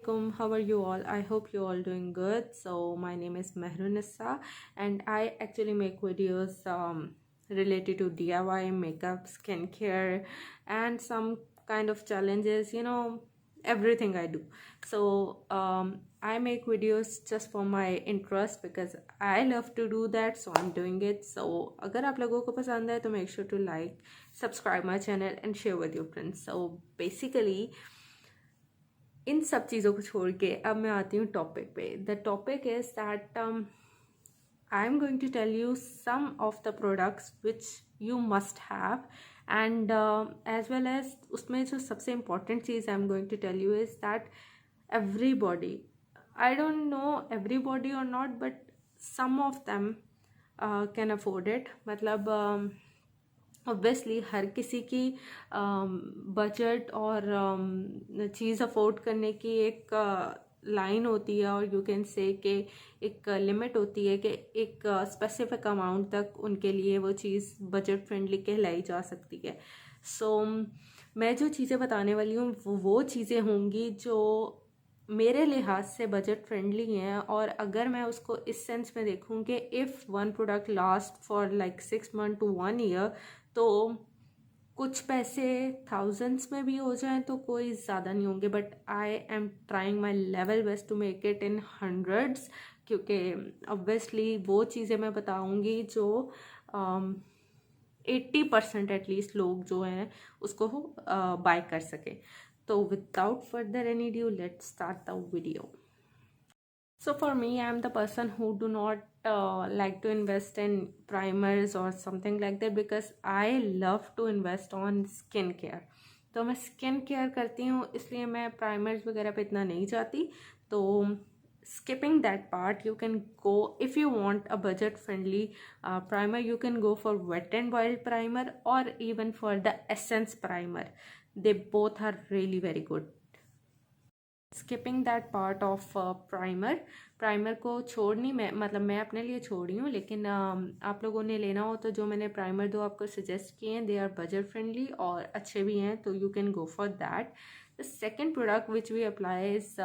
How are you all? I hope you all doing good. So my name is Mehrunissa and I actually make videos related to DIY, makeup, skincare and some kind of challenges, everything I do. So I make videos just for my interest because I love to do that, so I'm doing it. So अगर आप लोगों को पसंद है तो make sure to like, subscribe my channel and share with your friends. So basically इन सब चीज़ों को छोड़ के अब मैं आती हूँ टॉपिक पे. The topic is that I am going to tell you some of the products which you must have and as well as उसमें जो सबसे इम्पॉर्टेंट चीज़ I am going to tell you is that everybody, I don't know everybody or not, but some of them can afford it. मतलब obviously हर किसी की budget और चीज़ afford करने की एक लाइन होती है, और यू कैन से कि एक लिमिट होती है कि एक स्पेसिफिक अमाउंट तक उनके लिए वो चीज़ बजट फ्रेंडली कहलाई जा सकती है. सो मैं जो चीज़ें बताने वाली हूँ वो चीज़ें होंगी जो मेरे लिहाज से बजट फ्रेंडली हैं. और अगर मैं उसको इस सेंस में देखूँ कि if one product last for like 6 months to 1 year, तो कुछ पैसे थाउजेंड्स में भी हो जाएं तो कोई ज़्यादा नहीं होंगे, but I am trying my level best to make it in hundreds, क्योंकि ऑब्वियसली वो चीज़ें मैं बताऊंगी जो 80% एटलीस्ट लोग जो हैं उसको बाय कर सके. तो without further any due, let's start the video. So for me, I'm the person who do not like to invest in primers or something like that, because I love to invest on skincare. तो मैं skin care करती हूँ, इसलिए मैं primers वगैरह पे इतना नहीं जाती. तो skipping that part, you can go, if you want a budget friendly primer, you can go for Wet n Wild primer or even for the Essence primer. They both are really very good. Skipping that part of primer को छोड़नी, मैं अपने लिए छोड़ रही हूँ, लेकिन आप लोगों ने लेना हो तो जो मैंने प्राइमर दो आपको सजेस्ट किए हैं, दे आर बजट फ्रेंडली और अच्छे भी हैं, तो you can go for that. The second product which we apply is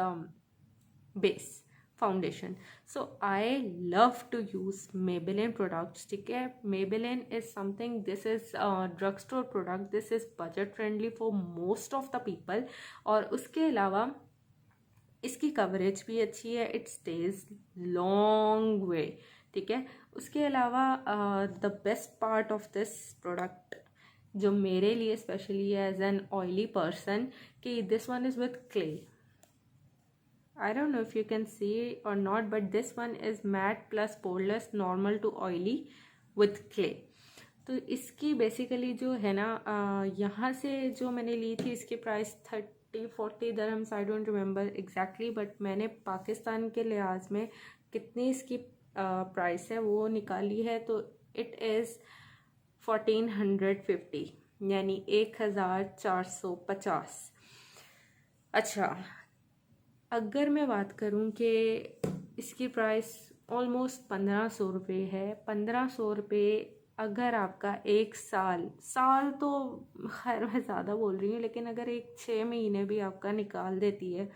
base foundation. So I love to use Maybelline products. ठीक है, Maybelline is something, this is drug store product, this is budget friendly for most of the people. और उसके अलावा इसकी coverage भी अच्छी है, it stage long way. ठीक है, उसके अलावा the best part of this product जो मेरे लिए specially as an oily person, कि this one is with clay. I don't know if you can see or not, but this one is matte plus poreless, normal to oily with clay. तो इसकी basically जो है ना, यहाँ से जो मैंने ली थी इसकी price 30-40 dirhams, I don't remember exactly, but मैंने पाकिस्तान के लिहाज में कितनी इसकी प्राइस है वो निकाली है, तो इट इज़ 1450, यानी 1450. अच्छा, अगर मैं बात करूं कि इसकी प्राइस ऑलमोस्ट 1500 रुपये है. 1500 रुपये अगर आपका एक साल तो खैर मैं ज़्यादा बोल रही हूँ, लेकिन अगर 6 महीने भी आपका निकाल देती है,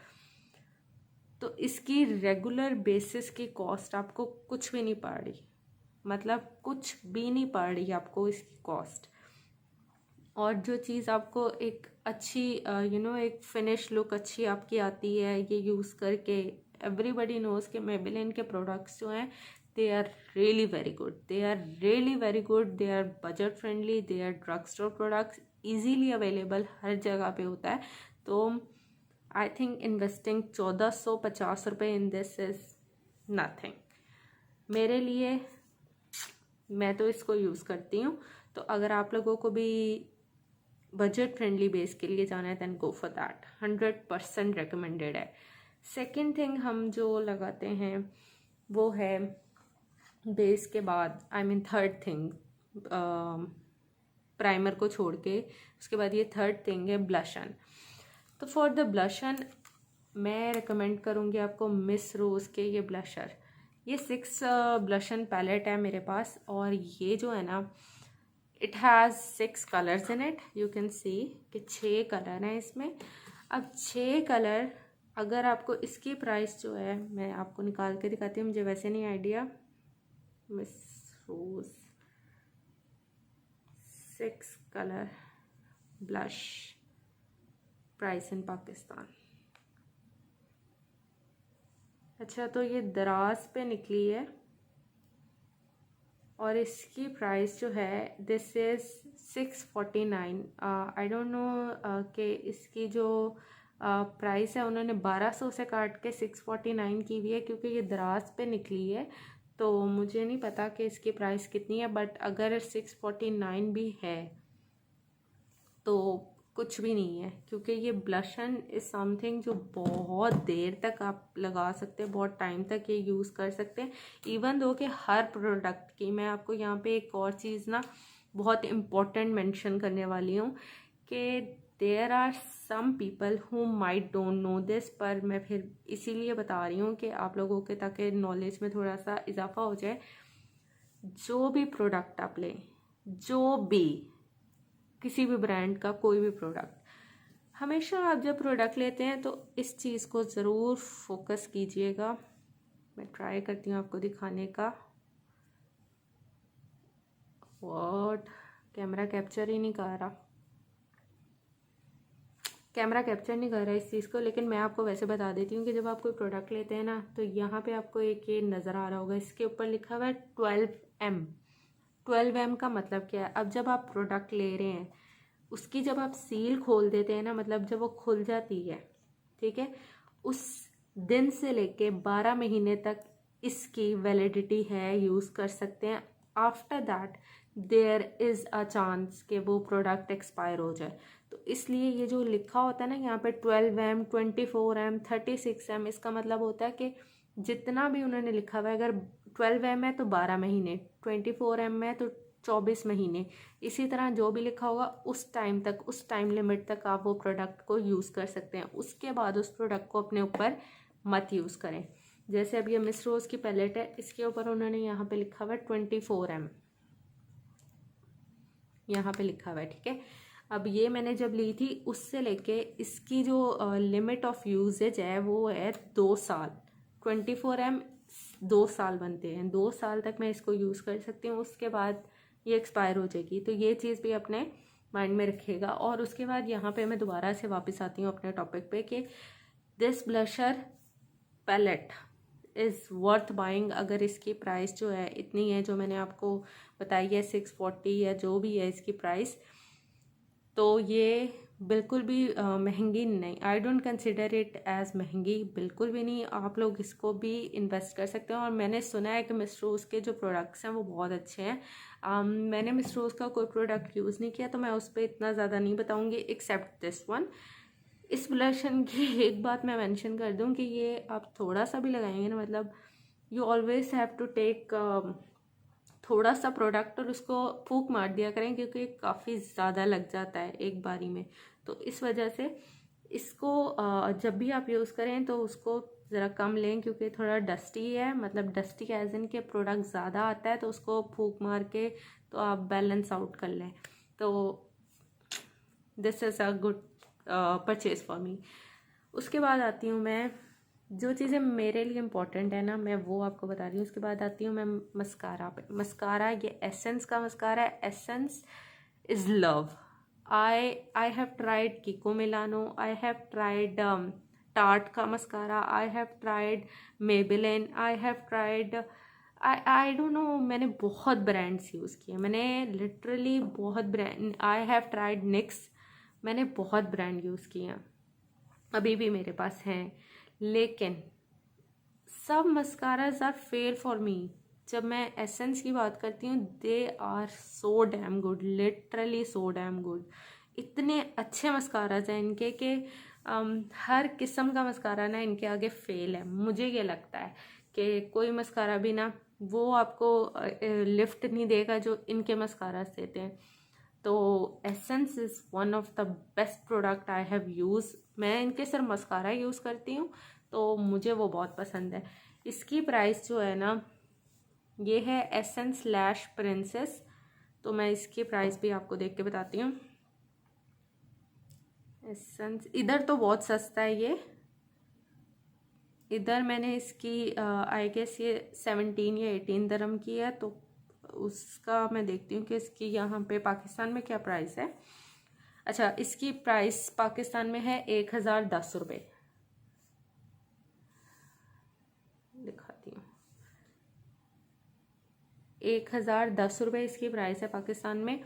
तो इसकी रेगुलर बेसिस की कॉस्ट आपको कुछ भी नहीं पड़ रही. मतलब कुछ भी नहीं पड़ रही आपको इसकी कॉस्ट. और जो चीज़ आपको एक अच्छी एक फिनिश लुक अच्छी आपकी आती है ये यूज़ करके, एवरीबडी नोज के Maybelline के प्रोडक्ट्स जो हैं, they are really very good, they are really very good, they are budget friendly, they are drug store products, easily available हर जगह पे होता है. तो आई थिंक इन्वेस्टिंग 1450 रुपये इन दिस इज़ नथिंग मेरे लिए. मैं तो इसको यूज़ करती हूँ. तो अगर आप लोगों को भी बजट फ्रेंडली बेस के लिए जाना है, then go for that, 100% recommended है. सेकेंड थिंग हम जो लगाते हैं वो है बेस के बाद, I mean third thing, primer को छोड़ के उसके बाद ये थर्ड थिंग है ब्लशन. तो फॉर द ब्लशन मैं रिकमेंड करूँगी आपको मिस रोज़ के ये ब्लशर. ये 6 ब्लशन पैलेट है मेरे पास, और ये जो है ना, it has 6 colours in it. You can see कि 6 कलर हैं इसमें. अब 6 कलर अगर आपको इसकी प्राइस जो है, मैं आपको निकाल के दिखाती हूँ, मुझे वैसे नहीं idea. Miss Rose 6 colour blush, price in Pakistan. अच्छा, तो ये दराज पे निकली है और इसकी प्राइस जो है this is 649। I don't no कि इसकी जो प्राइस है उन्होंने 1200 से काट के 649 की हुई है, क्योंकि ये दराज पे निकली है। तो मुझे नहीं पता कि इसकी प्राइस कितनी है, बट अगर 649 भी है तो कुछ भी नहीं है, क्योंकि ये ब्लशन इज़ समथिंग जो बहुत देर तक आप लगा सकते हैं, बहुत टाइम तक ये यूज़ कर सकते हैं। इवन दो कि हर प्रोडक्ट की, मैं आपको यहाँ पे एक और चीज़ ना बहुत इम्पोर्टेंट मेंशन करने वाली हूँ कि there are some people who might don't know this, पर मैं फिर इसीलिए बता रही हूँ कि आप लोगों के, ताकि नॉलेज में थोड़ा सा इजाफा हो जाए। जो भी प्रोडक्ट आप लें, जो भी किसी भी ब्रांड का कोई भी प्रोडक्ट, हमेशा आप जब प्रोडक्ट लेते हैं तो इस चीज़ को ज़रूर फोकस कीजिएगा। मैं ट्राई करती हूँ आपको दिखाने का। व्हाट, कैमरा कैप्चर ही नहीं कर रहा, कैमरा कैप्चर नहीं कर रहा इस चीज़ को। लेकिन मैं आपको वैसे बता देती हूँ कि जब आप कोई प्रोडक्ट लेते हैं ना, तो यहाँ पे आपको एक ये नज़र आ रहा होगा, इसके ऊपर लिखा हुआ है 12M। 12M का मतलब क्या है? अब जब आप प्रोडक्ट ले रहे हैं, उसकी जब आप सील खोल देते हैं ना, मतलब जब वो खुल जाती है, ठीक है, उस दिन से लेके 12 महीने तक इसकी वैलिडिटी है, यूज़ कर सकते हैं। After that there is a chance कि वो प्रोडक्ट एक्सपायर हो जाए। तो इसलिए ये जो लिखा होता है ना यहाँ पे 12M, 24M, 36M, इसका मतलब होता है कि जितना भी उन्होंने लिखा हुआ है, अगर 12M है तो 12 महीने, 24M है तो 24 महीने, इसी तरह जो भी लिखा होगा उस टाइम तक, उस टाइम लिमिट तक आप वो प्रोडक्ट को यूज़ कर सकते हैं। उसके बाद उस प्रोडक्ट को अपने ऊपर मत यूज़ करें। जैसे अब ये मिस रोज़ की पैलेट है, इसके ऊपर उन्होंने यहाँ पे लिखा हुआ है 24M, यहाँ पे लिखा हुआ है, ठीक है। अब ये मैंने जब ली थी, उससे लेके इसकी जो लिमिट ऑफ यूजेज है वो है 2 साल। 24M 2 साल बनते हैं, 2 साल तक मैं इसको यूज़ कर सकती हूँ, उसके बाद ये एक्सपायर हो जाएगी। तो ये चीज़ भी अपने माइंड में रखिएगा। और उसके बाद यहाँ पे मैं दोबारा से वापस आती हूँ अपने टॉपिक पे कि this blusher palette is worth buying. अगर इसकी प्राइस जो है इतनी है जो मैंने आपको बताई है 640 या जो भी है इसकी प्राइस, तो ये बिल्कुल भी महंगी नहीं। I don't consider it as महंगी, बिल्कुल भी नहीं। आप लोग इसको भी इन्वेस्ट कर सकते हैं। और मैंने सुना है कि मिस रोज़ के जो प्रोडक्ट्स हैं वो बहुत अच्छे हैं। मैंने मिस रोज़ का कोई प्रोडक्ट यूज़ नहीं किया, तो मैं उस पर इतना ज़्यादा नहीं बताऊँगी एक्सेप्ट दिस वन। इस ब्लशन की एक बात मैं मेंशन कर दूं कि ये आप थोड़ा सा भी लगाएंगे ना, मतलब you always have to take थोड़ा सा प्रोडक्ट और उसको फूंक मार दिया करें, क्योंकि काफ़ी ज़्यादा लग जाता है एक बारी में। तो इस वजह से इसको जब भी आप यूज़ करें तो उसको ज़रा कम लें, क्योंकि थोड़ा डस्टी है, मतलब डस्टी एज इन के प्रोडक्ट ज़्यादा आता है, तो उसको फूंक मार के तो आप बैलेंस आउट कर लें। तो this is a good purchase for me. उसके बाद आती हूँ मैं, जो चीज़ें मेरे लिए इम्पोर्टेंट है ना, मैं वो आपको बता रही हूँ। उसके बाद आती हूँ मैं मस्कारा पे। मस्कारा ये एसेंस का मस्कारा है, Essence is love. I have tried Kiko Milano, I have tried Tarte का mascara, I have tried Maybelline, I have tried I don't know, मैंने बहुत ब्रांड्स यूज़ किए, मैंने लिटरली बहुत brand, I have tried NYX, मैंने बहुत brand use किए हैं, अभी भी मेरे पास हैं। लेकिन सब mascaras are fair for me. जब मैं एसेंस की बात करती हूँ, they are so damn good, literally so damn good. इतने अच्छे मस्काराज हैं इनके कि हर किस्म का मस्कारा ना इनके आगे फेल है। मुझे ये लगता है कि कोई मस्कारा भी ना वो आपको लिफ्ट नहीं देगा जो इनके मस्कारा देते हैं। तो essence is one of the best product I have use. मैं इनके सिर्फ मस्कारा यूज़ करती हूँ, तो मुझे वो बहुत पसंद है। इसकी प्राइस जो है ना, ये है एसेंस लैश प्रिंसेस। तो मैं इसकी प्राइस भी आपको देख के बताती हूँ। एसेंस इधर तो बहुत सस्ता है ये, इधर मैंने इसकी आई गेस ये 17 या 18 दरम की है, तो उसका मैं देखती हूँ कि इसकी यहाँ पे पाकिस्तान में क्या प्राइस है। अच्छा, इसकी प्राइस पाकिस्तान में है 1010 रुपये। दिखाती हूँ, 1010 रुपये इसकी प्राइस है पाकिस्तान में।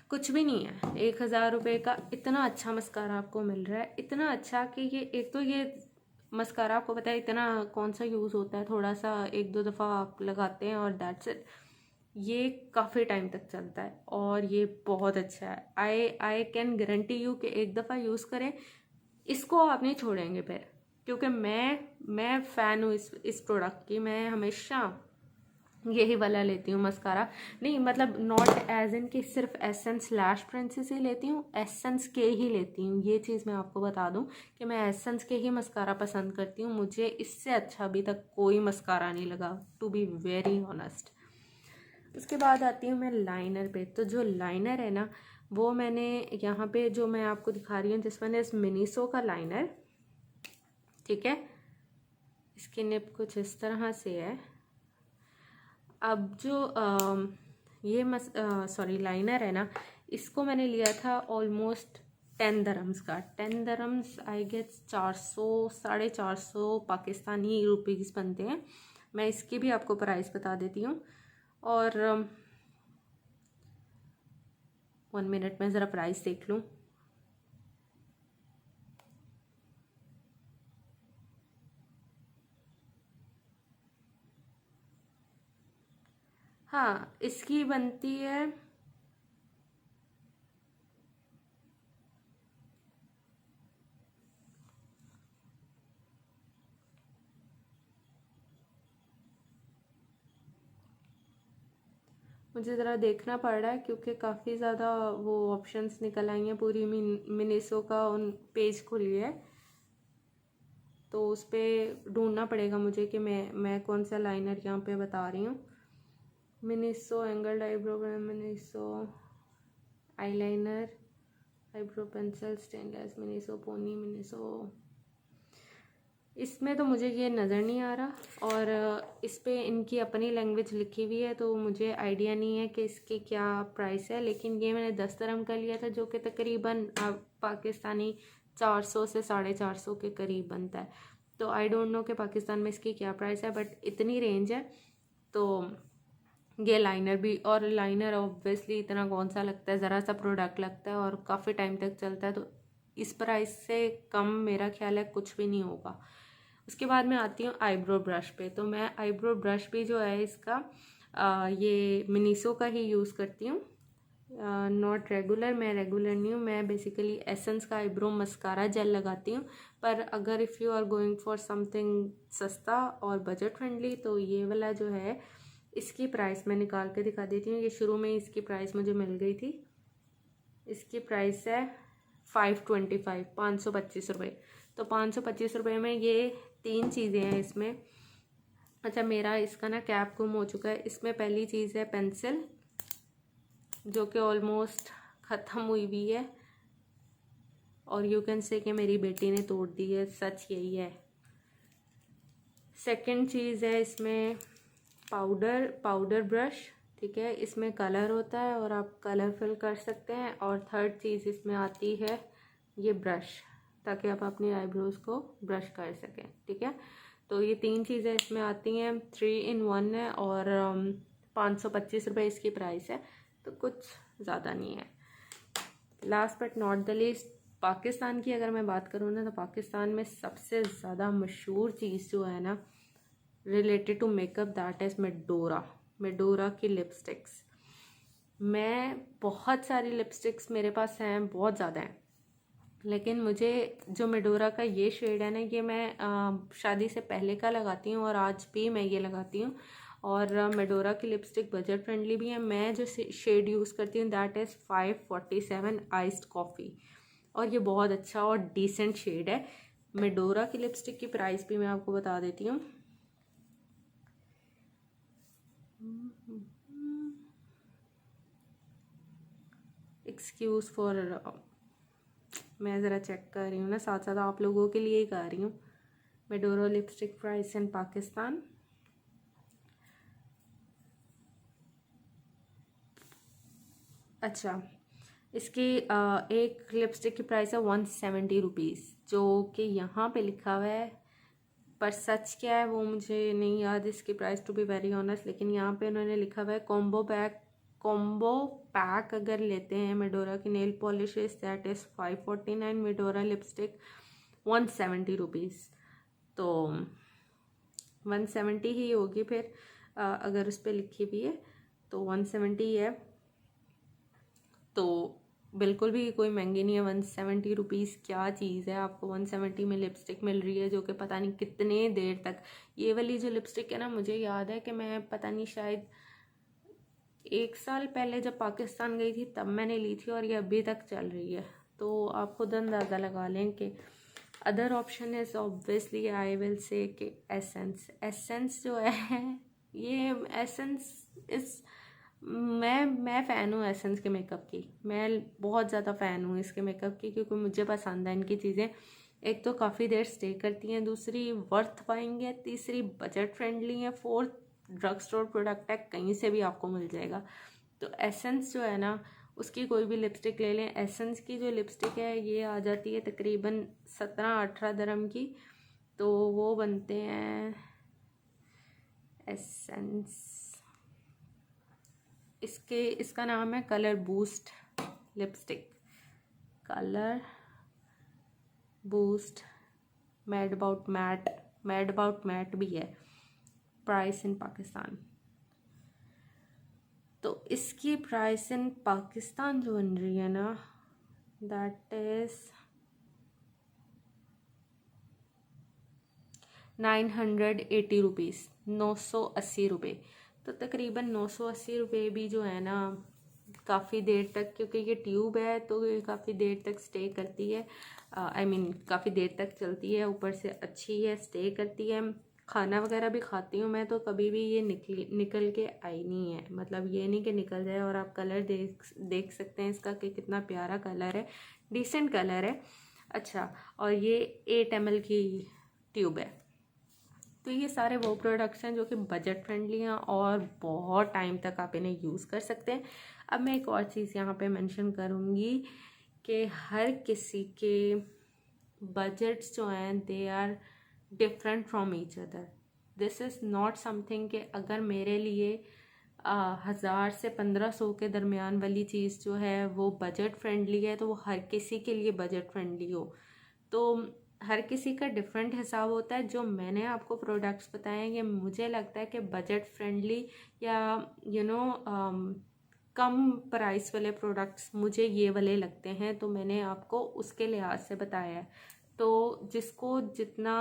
कुछ भी नहीं है, 1000 रुपये का इतना अच्छा मस्कारा आपको मिल रहा है। इतना अच्छा कि ये, एक तो ये मस्कारा आपको पता है इतना कौन सा यूज़ होता है, थोड़ा सा एक दो दफ़ा आप लगाते हैं और दैट्स इट। ये काफ़ी टाइम तक चलता है और ये बहुत अच्छा है। आई कैन गारंटी यू कि एक दफ़ा यूज़ करें, इसको आप नहीं छोड़ेंगे फिर। क्योंकि मैं फ़ैन हूँ इस प्रोडक्ट की। मैं हमेशा यही वाला लेती हूँ मस्कारा। नहीं मतलब नॉट एज इन कि सिर्फ एसेंस लैश प्रिंसेस ही लेती हूँ, एसेंस के ही लेती हूँ। ये चीज़ मैं आपको बता दूँ कि मैं एसेंस के ही मस्कारा पसंद करती हूँ। मुझे इससे अच्छा अभी तक कोई मस्कारा नहीं लगा, टू बी वेरी ऑनेस्ट। उसके बाद आती हूँ मैं लाइनर पे। तो जो लाइनर है ना, वो मैंने यहाँ पे जो मैं आपको दिखा रही हूँ, जिस मैंने इस मिनीसो का लाइनर, ठीक है, इसकी निप कुछ इस तरह से है। अब जो ये सॉरी लाइनर है ना, इसको मैंने लिया था ऑलमोस्ट 10 दरम्स का। 10 dirhams I guess 400 450 Pakistani rupees बनते हैं। मैं इसकी भी आपको प्राइस बता देती हूँ। और 1 मिनट में ज़रा प्राइस देख लूँ। हाँ, इसकी बनती है मुझे ज़रा देखना पड़ रहा है क्योंकि काफ़ी ज़्यादा वो ऑप्शंस निकल आई हैं। पूरी मिनीसो का उन पेज खुली है, तो उस पर ढूंढना पड़ेगा मुझे कि मैं कौन सा लाइनर यहाँ पे बता रही हूँ। Miniso angled eyebrow, Miniso eyeliner, eyebrow pencil, stainless, Miniso pony, Miniso. इसमें तो मुझे ये नज़र नहीं आ रहा और इस पे इनकी अपनी लैंग्वेज लिखी हुई है, तो मुझे आइडिया नहीं है कि इसकी क्या प्राइस है। लेकिन ये मैंने 10 दरम का लिया था, जो कि तकरीबन पाकिस्तानी 400 से 450 के करीब बनता है। तो आई डोंट नो कि पाकिस्तान में इसकी क्या प्राइस है, बट इतनी रेंज है। तो ये लाइनर भी, और लाइनर ऑब्वियसली इतना कौन सा लगता है, ज़रा सा प्रोडक्ट लगता है और काफ़ी टाइम तक चलता है। तो इस प्राइस से कम मेरा ख्याल है कुछ भी नहीं होगा। उसके बाद मैं आती हूँ आईब्रो ब्रश पे। तो मैं आईब्रो ब्रश भी जो है इसका ये मिनीसो का ही यूज़ करती हूँ। नॉट रेगुलर, मैं रेगुलर नहीं हूँ। मैं बेसिकली एसेंस का आईब्रो मस्कारा जेल लगाती हूँ। पर अगर if you are going for something सस्ता और बजट फ्रेंडली, तो ये वाला जो है, इसकी प्राइस मैं निकाल के दिखा देती हूँ। ये शुरू में इसकी प्राइस मुझे मिल गई थी। इसकी प्राइस है 525, 525 रुपये। तो 525 रुपये में ये 3 चीज़ें हैं इसमें। अच्छा, मेरा इसका ना कैप गुम हो चुका है। इसमें पहली चीज़ है पेंसिल, जो कि ऑलमोस्ट ख़त्म हुई हुई है और यू कैन से कि मेरी बेटी ने तोड़ दी है, सच यही है। सेकंड चीज़ है इसमें पाउडर ब्रश, ठीक है, इसमें कलर होता है और आप कलर फिल कर सकते हैं। और थर्ड चीज़ इसमें आती है ये ब्रश, ताकि आप अपनी आईब्रोज को ब्रश कर सकें, ठीक है। तो ये 3 चीज़ें इसमें आती हैं, 3 in 1 है और 525 रुपये इसकी प्राइस है, तो कुछ ज़्यादा नहीं है। Last but not the least, Pakistan की अगर मैं बात करूँ ना, तो पाकिस्तान में सबसे ज़्यादा मशहूर चीज़ जो है ना related to makeup, that is Medora की लिपस्टिक्स। मैं बहुत सारी लिपस्टिक्स मेरे पास हैं, बहुत ज़्यादा हैं, लेकिन मुझे जो मेडोरा का ये शेड है ना, ये मैं शादी से पहले का लगाती हूँ और आज भी मैं ये लगाती हूँ। और मेडोरा की लिपस्टिक बजट फ्रेंडली भी है। मैं जो शेड यूज़ करती हूँ दैट इज़ 547 आइस्ड कॉफ़ी, और ये बहुत अच्छा और डिसेंट शेड है। मेडोरा की लिपस्टिक की प्राइस भी मैं आपको बता देती हूँ। एक्सक्यूज़ फॉर, मैं ज़रा चेक कर रही हूँ ना, साथ साथ आप लोगों के लिए ही कर रही हूँ। मेडोरा लिपस्टिक प्राइस इन पाकिस्तान। अच्छा, इसकी एक लिपस्टिक की प्राइस है 170 रुपीज़, जो कि यहाँ पे लिखा हुआ है, पर सच क्या है वो मुझे नहीं याद इसकी price, to be very honest. लेकिन यहाँ पे उन्होंने लिखा हुआ है कॉम्बो पैक अगर लेते हैं मेडोरा की nail polishes that is 549, Medora lipstick 170 rupees. तो 170 ही होगी फिर, अगर उस पर लिखी हुई है तो 170 है, तो बिल्कुल भी कोई महंगी नहीं है। 170 रुपीज़ क्या चीज़ है, आपको 170 में लिपस्टिक मिल रही है, जो कि पता नहीं कितने देर तक। ये वाली जो लिपस्टिक है ना, मुझे याद है कि मैं पता नहीं शायद 1 साल पहले जब पाकिस्तान गई थी तब मैंने ली थी, और ये अभी तक चल रही है। तो आप खुद अंदाज़ा लगा लें कि other option is obviously I will say कि एसेंस जो है, ये एसेंस इस मैं फ़ैन हूँ एसेंस के मेकअप की। मैं बहुत ज़्यादा फ़ैन हूँ इसके मेकअप की, क्योंकि मुझे पसंद है इनकी चीज़ें। एक तो काफ़ी देर स्टे करती हैं, दूसरी वर्थ बाइंग है, तीसरी बजट फ्रेंडली है, फोर्थ ड्रग स्टोर प्रोडक्ट है, कहीं से भी आपको मिल जाएगा। तो एसेंस जो है ना, उसकी कोई भी लिपस्टिक ले लें। एसेंस की जो लिपस्टिक है ये आ जाती है तकरीबन 17-18 दिरहम की, तो वो बनते हैं एसेंस। इसका नाम है colour boost lipstick, colour boost mad about matte भी है, प्राइस इन पाकिस्तान। तो इसकी प्राइस इन पाकिस्तान जो बन रही है ना, दैट इज 980 रुपीज़, 980 रुपये। तो तकरीबन 980 रुपये भी जो है ना, काफ़ी देर तक, क्योंकि ये ट्यूब है तो ये काफ़ी देर तक स्टे करती है, काफ़ी देर तक चलती है, ऊपर से अच्छी है, स्टे करती है। खाना वगैरह भी खाती हूँ मैं, तो कभी भी ये निकल के आई नहीं है, मतलब ये नहीं कि निकल जाए। और आप कलर देख सकते हैं इसका कि कितना प्यारा कलर है, डिसेंट कलर है। अच्छा, और ये 8 ml की ट्यूब है। तो ये सारे वो प्रोडक्ट्स हैं जो कि बजट फ्रेंडली हैं और बहुत टाइम तक आप इन्हें यूज़ कर सकते हैं। अब मैं एक और चीज़ यहाँ पे मेंशन करूँगी कि हर किसी के बजट्स जो हैं they are different from each other. This is not something कि अगर मेरे लिए 1000 से 1500 के दरमियान वाली चीज़ जो है वो बजट फ्रेंडली है, तो वो हर किसी के लिए बजट फ्रेंडली हो। तो हर किसी का डिफरेंट हिसाब होता है। जो मैंने आपको प्रोडक्ट्स बताए हैं, ये मुझे लगता है कि बजट फ्रेंडली या कम प्राइस वाले प्रोडक्ट्स मुझे ये वाले लगते हैं, तो मैंने आपको उसके लिहाज से बताया है। तो जिसको जितना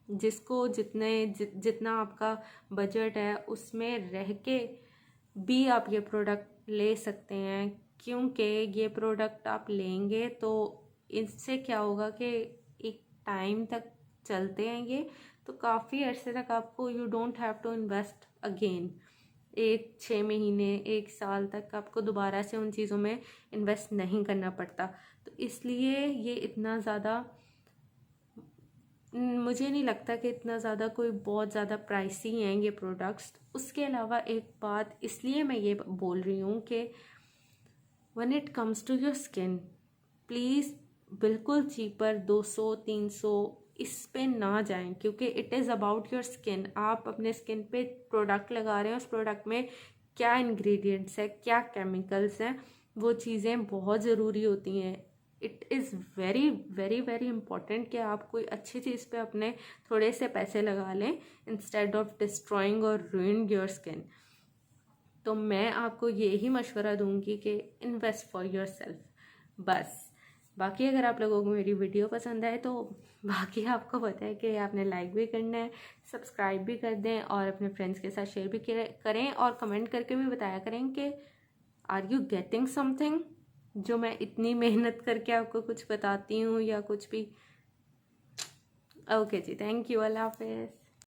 जिसको जितना आपका बजट है उसमें रह के भी आप ये प्रोडक्ट ले सकते हैं, क्योंकि ये प्रोडक्ट आप लेंगे तो इससे क्या होगा कि एक टाइम तक चलते हैं ये, तो काफ़ी अरसे तक आपको you don't have to invest again. 6 महीने 1 साल तक आपको दोबारा से उन चीज़ों में इन्वेस्ट नहीं करना पड़ता। तो इसलिए ये इतना ज़्यादा, मुझे नहीं लगता कि इतना ज़्यादा कोई बहुत ज़्यादा प्राइसी हैं ये प्रोडक्ट्स। उसके अलावा एक बात इसलिए मैं ये बोल रही हूँ कि when it comes to your skin, please बिल्कुल चीपर 200-300 इस पे ना जाएं, क्योंकि it is about your skin. आप अपने स्किन पे प्रोडक्ट लगा रहे हैं, उस प्रोडक्ट में क्या इंग्रेडिएंट्स है, क्या केमिकल्स हैं, वो चीज़ें बहुत ज़रूरी होती हैं। It is very very very important कि आप कोई अच्छी चीज़ पे अपने थोड़े से पैसे लगा लें इंस्टेड ऑफ डिस्ट्रॉइंग और रूइंग योर स्किन। तो मैं आपको यही मशवरा दूंगी कि इन्वेस्ट फॉर योर सेल्फ बस। बाकी अगर आप लोगों को मेरी वीडियो पसंद आए तो बाकी आपको पता है कि आपने लाइक भी करना है, सब्सक्राइब भी कर दें और अपने फ्रेंड्स के साथ शेयर भी करें, और कमेंट करके भी बताया करें कि आर यू गेटिंग समथिंग, जो मैं इतनी मेहनत करके आपको कुछ बताती हूँ या कुछ भी। ओके जी, थैंक यू, अल्लाह हाफिज़।